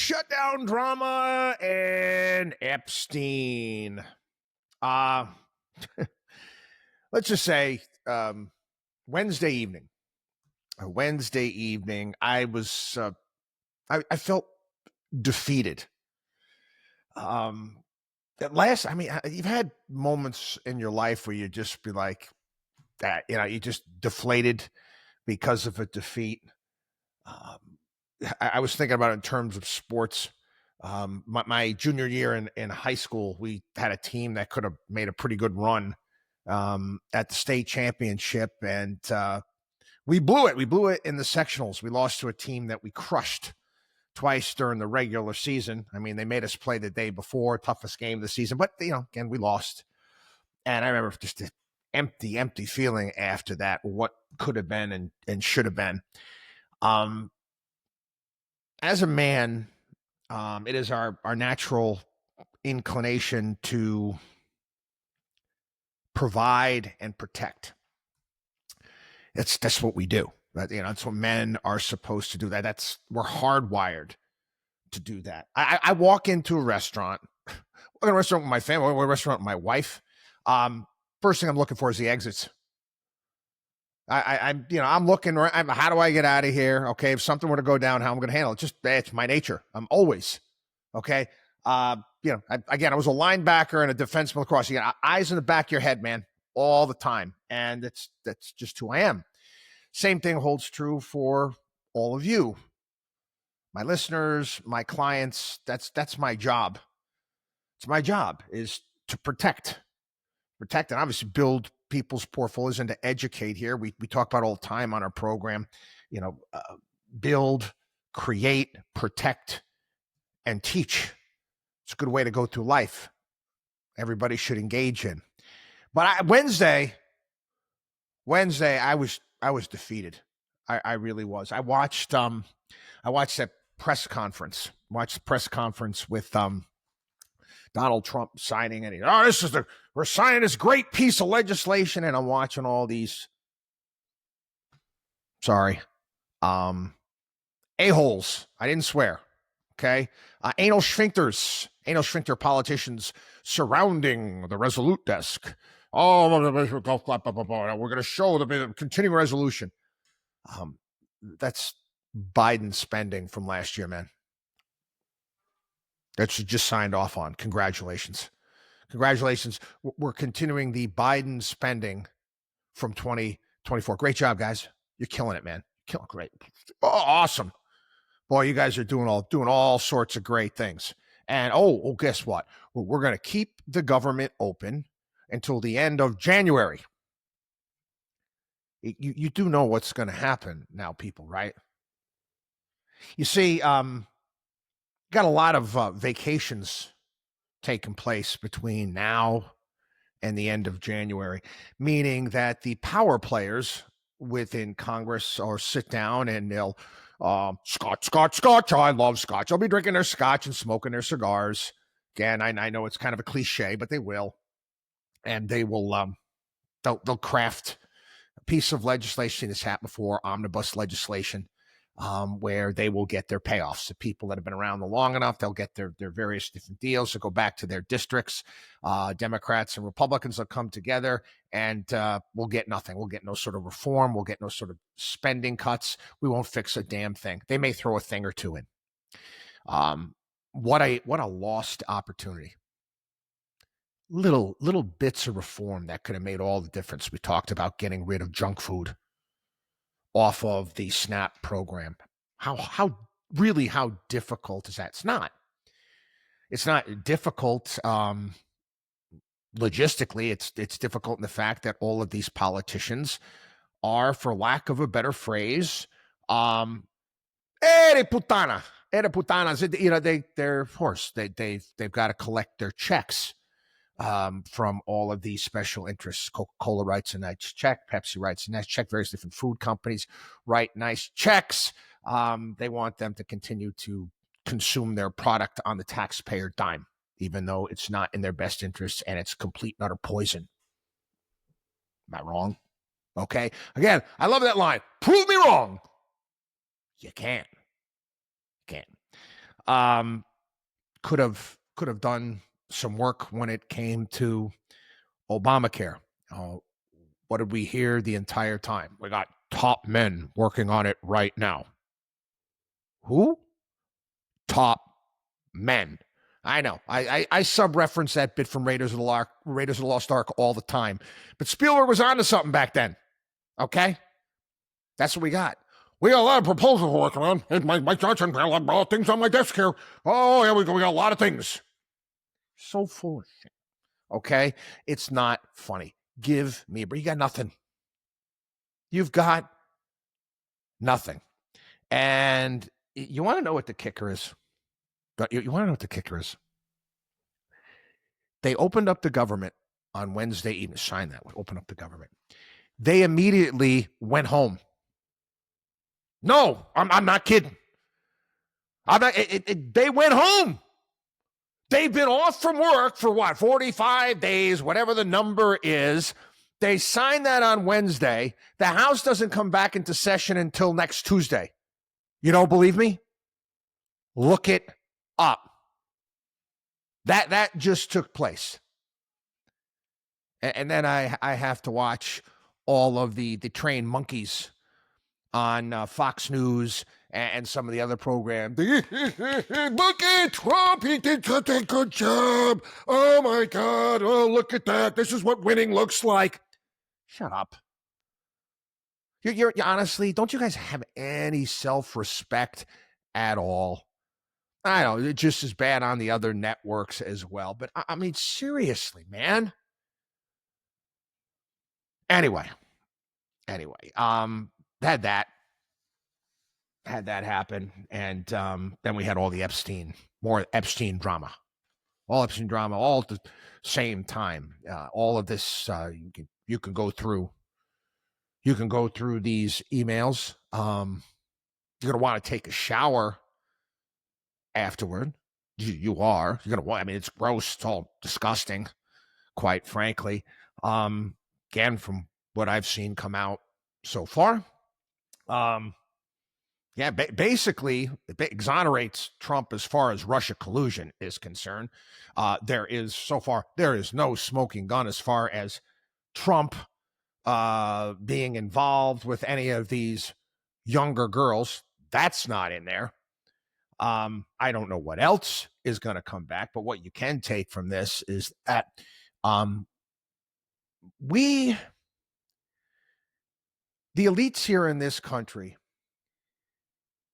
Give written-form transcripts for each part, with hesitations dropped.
Shutdown drama and Epstein. Uh, let's just say Wednesday evening. Wednesday evening, I was I felt defeated. At last, I mean, you've had moments in your life where you just be like that, you just deflated because of a defeat. Um, I was thinking about it in terms of sports. My junior year in high school, we had a team that could have made a pretty good run at the state championship, and we blew it. We blew it in the sectionals. We lost to a team that we crushed twice during the regular season. I mean, they made us play the day before, toughest game of the season, but again, we lost. And I remember just the empty feeling after that, what could have been and should have been. As a man, it is our natural inclination to provide and protect. That's what we do. That's what men are supposed to do. We're hardwired to do that. I walk into a restaurant. I walk in a restaurant with my family. I walk in a restaurant with my wife. First thing I'm looking for is the exits. I'm looking. How do I get out of here? Okay, if something were to go down, how I'm going to handle it? It's my nature. I'm always okay. I was a linebacker and a defenseman lacrosse. You got eyes in the back of your head, man, all the time, and that's just who I am. Same thing holds true for all of you, my listeners, my clients. That's my job. It's my job is to protect, and obviously build people's portfolios and to educate here. We talk about all the time on our program, build, create, protect, and teach. It's a good way to go through life. Everybody should engage in. But Wednesday, I was defeated. I really was. I watched that press conference. Watched the press conference with Donald Trump signing and we're signing this great piece of legislation, and I'm watching all these a-holes. I didn't swear. Okay. Anal sphincter politicians surrounding the Resolute desk. Oh, we're going to show the continuing resolution. That's Biden spending from last year, man. That you just signed off on. Congratulations. We're continuing the Biden spending from 2024. Great job, guys. You're killing it, man. Killing great. Oh, awesome. Boy, you guys are doing all sorts of great things. And guess what? We're going to keep the government open until the end of January. You do know what's going to happen now, people, right? You see, got a lot of vacations taking place between now and the end of January, meaning that the power players within Congress will sit down and they'll Scotch. I love Scotch. I'll be drinking their Scotch and smoking their cigars. Again, I know it's kind of a cliche, but they will. And they will they'll craft a piece of legislation that's happened before, omnibus legislation, where they will get their payoffs. The people that have been around long enough, they'll get their various different deals to go back to their districts. Democrats and Republicans will come together, and we'll get nothing. We'll get no sort of reform. We'll get no sort of spending cuts. We won't fix a damn thing. They may throw a thing or two in. What a lost opportunity. Little bits of reform that could have made all the difference. We talked about getting rid of junk food off of the SNAP program. How difficult is that? It's not difficult logistically. It's difficult in the fact that all of these politicians are, for lack of a better phrase, putanas. They're of course they've got to collect their checks from all of these special interests. Coca-Cola writes a nice check. Pepsi writes a nice check. Various different food companies write nice checks. They want them to continue to consume their product on the taxpayer dime, even though it's not in their best interest and it's complete and utter poison. Am I wrong? Okay. Again, I love that line. Prove me wrong. You can't. Could have done some work when it came to Obamacare. What did we hear the entire time? We got top men working on it right now. Who? Top men. I know. I sub-reference that bit from Raiders of the Lost Ark all the time. But Spielberg was onto something back then. Okay? That's what we got. We got a lot of proposals working on. And Mike Johnson, a lot of things on my desk here. Oh, yeah, we got a lot of things. So full of shit. Okay? It's not funny. Give me, but you got nothing. You've got nothing. And you want to know what the kicker is? You want to know what the kicker is? They opened up the government on Wednesday evening. Sign that one. Open up the government. They immediately went home. No, I'm not kidding. I'm not. They went home. They've been off from work for what, 45 days, whatever the number is. They signed that on Wednesday. The House doesn't come back into session until next Tuesday. You don't believe me? Look it up. That just took place. And then I have to watch all of the trained monkeys on Fox News and some of the other programs. Look at Trump. He did such a good job. Oh, my God. Oh, look at that. This is what winning looks like. Shut up. You're honestly, don't you guys have any self-respect at all? I know, it's just as bad on the other networks as well. But, I mean, seriously, man. Anyway, had that happen, and then we had all the more Epstein drama, all at the same time. All of this, you can go through these emails. You're gonna want to take a shower afterward. You're gonna. I mean, it's gross. It's all disgusting, quite frankly. Again, from what I've seen come out so far, basically it exonerates Trump as far as Russia collusion is concerned. There is no smoking gun as far as Trump being involved with any of these younger girls. That's not in there. I don't know what else is going to come back, but what you can take from this is that the elites here in this country,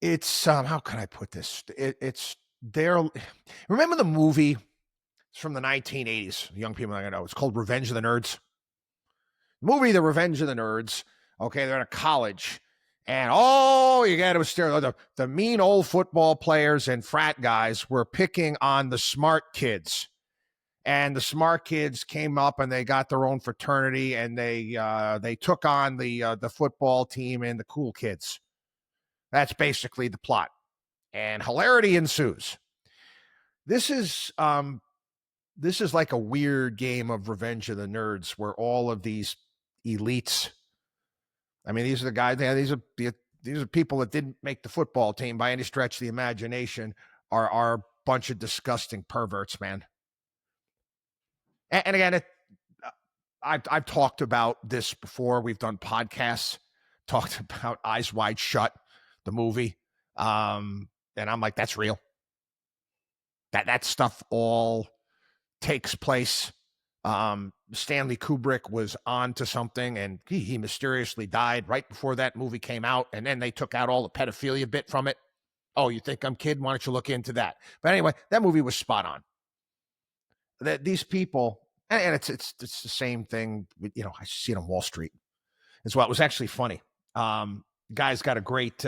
it's how can I put this? It's their. Remember the movie? It's from the 1980s. Young people are gonna know. It's called Revenge of the Nerds. Movie, The Revenge of the Nerds. Okay, they're at a college, and you got to stare. The mean old football players and frat guys were picking on the smart kids. And the smart kids came up and they got their own fraternity, and they took on the football team and the cool kids. That's basically the plot, and hilarity ensues. This is like a weird game of Revenge of the Nerds, where all of these elites. I mean, these are the guys. These are people that didn't make the football team by any stretch of the imagination. Are a bunch of disgusting perverts, man. And again, I've talked about this before. We've done podcasts, talked about Eyes Wide Shut, the movie. And I'm like, that's real. That stuff all takes place. Stanley Kubrick was on to something, and he mysteriously died right before that movie came out. And then they took out all the pedophilia bit from it. Oh, you think I'm kidding? Why don't you look into that? But anyway, that movie was spot on. That these people, and it's the same thing. I see it on Wall Street as well. It was actually funny. Guy's got a great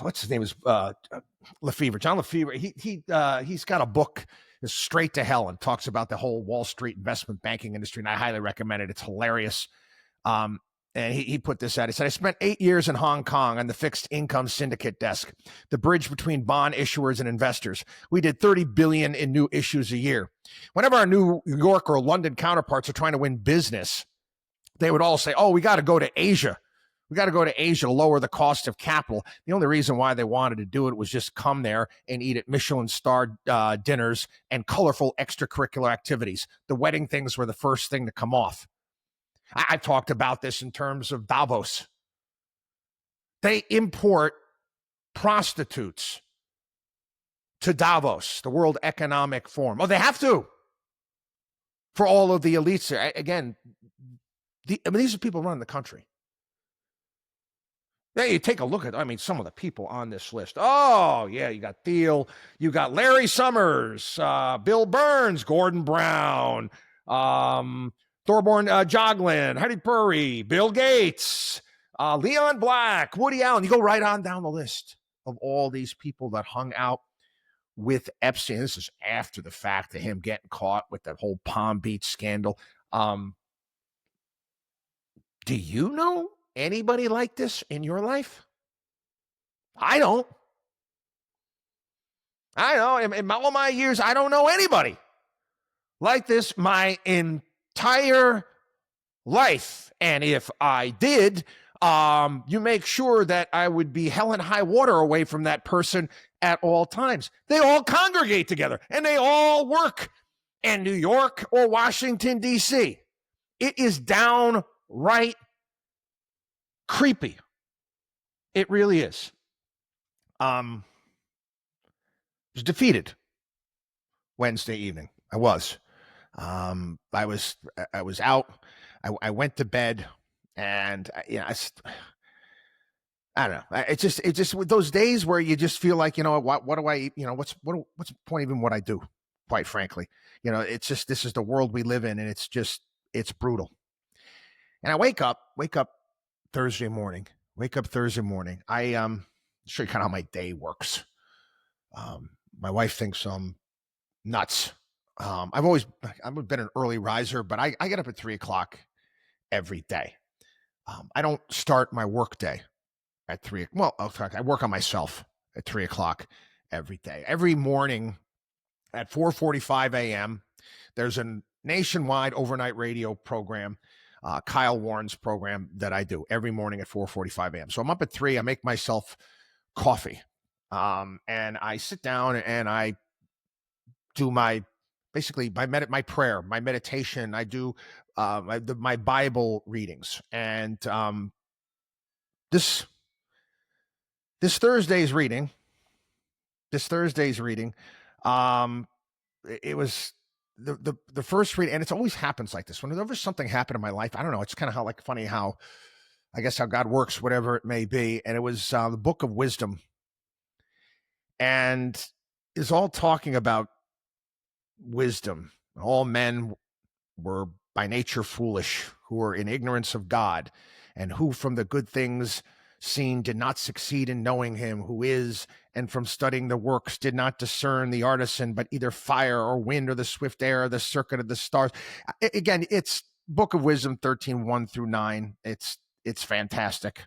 what's his name is Lefevre, John Lefevre. He's got a book, is Straight to Hell, and talks about the whole Wall Street investment banking industry, and I highly recommend it. It's hilarious. And he put this out. He said, I spent 8 years in Hong Kong on the fixed income syndicate desk, the bridge between bond issuers and investors. We did 30 billion in new issues a year. Whenever our New York or London counterparts are trying to win business, they would all say, oh, we got to go to Asia. We got to go to Asia to lower the cost of capital. The only reason why they wanted to do it was just come there and eat at Michelin-starred dinners and colorful extracurricular activities. The wedding things were the first thing to come off. I talked about this in terms of Davos. They import prostitutes to Davos, the World Economic Forum. Oh, they have to for all of the elites. Again, these are people running the country. Now you take a look at, some of the people on this list. Oh, yeah, you got Thiel, you got Larry Summers, Bill Burns, Gordon Brown, Thorborn Joglin, Heidi Purry, Bill Gates, Leon Black, Woody Allen. You go right on down the list of all these people that hung out with Epstein. This is after the fact of him getting caught with the whole Palm Beach scandal. Do you know anybody like this in your life? I don't. In all my years, I don't know anybody like this my entire life. And if I did, you make sure that I would be hell and high water away from that person at all times. They all congregate together and they all work in New York or Washington, D.C. It is downright creepy. It really is. I was defeated Wednesday evening. I was out. I went to bed, and I don't know. It's just with those days where you just feel like, what do I, what's the point even what I do? Quite frankly, it's just, this is the world we live in, and it's brutal. And I wake up Thursday morning. I show you kind of how my day works. My wife thinks I'm nuts. I've been an early riser, but I get up at 3:00 every day. I don't start my work day at 3. Well, I work on myself at 3:00 every day. Every morning at 4:45 a.m., there's a nationwide overnight radio program, Kyle Warren's program, that I do every morning at 4:45 a.m. So I'm up at 3. I make myself coffee, and I sit down and I do my prayer, my meditation. I do my Bible readings, and this Thursday's reading. It was the first reading, and it always happens like this. Whenever something happened in my life, I don't know. It's kind of funny how God works, whatever it may be. And it was the Book of Wisdom, and is all talking about wisdom. All men were by nature foolish, who were in ignorance of God, and who from the good things seen did not succeed in knowing him who is, and from studying the works did not discern the artisan, but either fire or wind or the swift air or the circuit of the stars. Again, it's Book of Wisdom 13, 1-9. It's fantastic.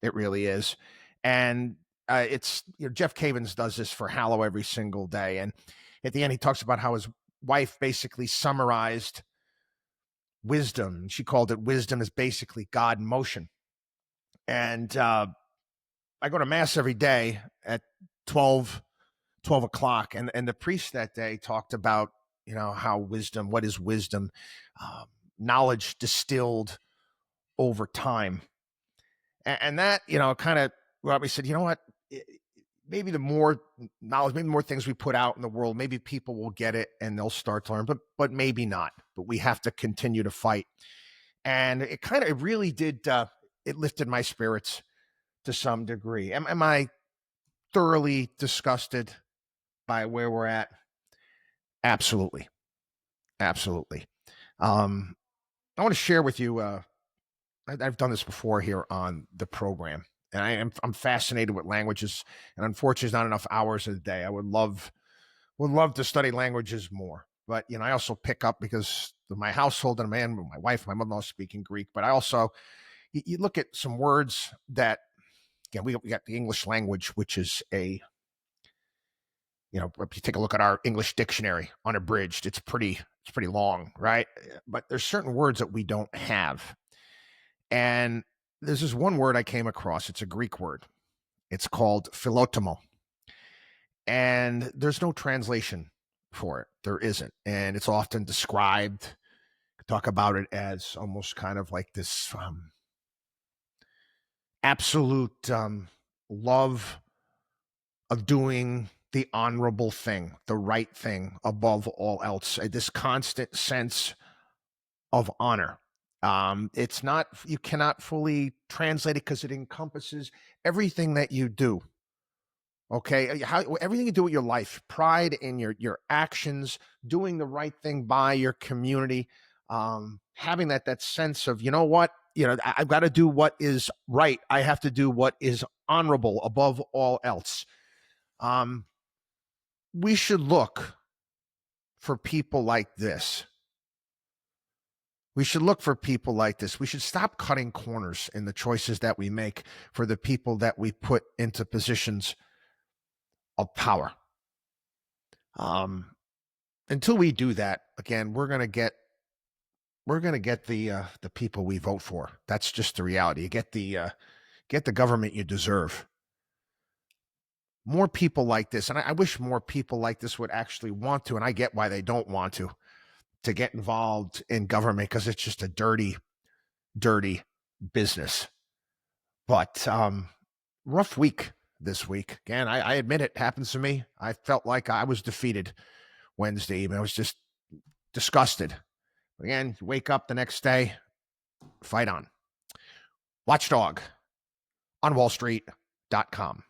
It really is. And it's Jeff Cavins does this for Hallow every single day. And at the end, he talks about how his wife basically summarized wisdom. She called it wisdom is basically God in motion. And I go to mass every day at 12 o'clock. And the priest that day talked about, how wisdom, what is wisdom? Knowledge distilled over time. And that, kind of, we said, what? Maybe the more knowledge, maybe more things we put out in the world, maybe people will get it and they'll start to learn, but maybe not. But we have to continue to fight. And it really did, it lifted my spirits to some degree. Am I thoroughly disgusted by where we're at? Absolutely. I want to share with you, I've done this before here on the program, and I'm fascinated with languages, and unfortunately, there's not enough hours a day. I would love to study languages more, but I also pick up, because of my household and my wife, my mother-in-law speaking Greek, but I also you look at some words that, again, we got the English language, which is if you take a look at our English dictionary unabridged, it's pretty long, right? But there's certain words that we don't have. And There's this one word I came across. It's a Greek word. It's called philotomo. And there's no translation for it. There isn't. And it's often described, talk about it as almost kind of like this absolute love of doing the honorable thing, the right thing above all else, this constant sense of honor. It's not, you cannot fully translate it because it encompasses everything that you do. Okay, everything you do with your life, pride in your actions, doing the right thing by your community, having that sense of, you know what, I've got to do what is right. I have to do what is honorable above all else. We should look for people like this. We should look for people like this. We should stop cutting corners in the choices that we make for the people that we put into positions of power. Until we do that, again, we're gonna get the people we vote for. That's just the reality. You get the government you deserve. More people like this, and I wish more people like this would actually want to, and I get why they don't want to get involved in government, because it's just a dirty business. But rough week this week. Again, I admit it happens to me. I felt like I was defeated Wednesday evening. I was just disgusted. Again, wake up the next day, fight on. WatchDog on wallstreet.com.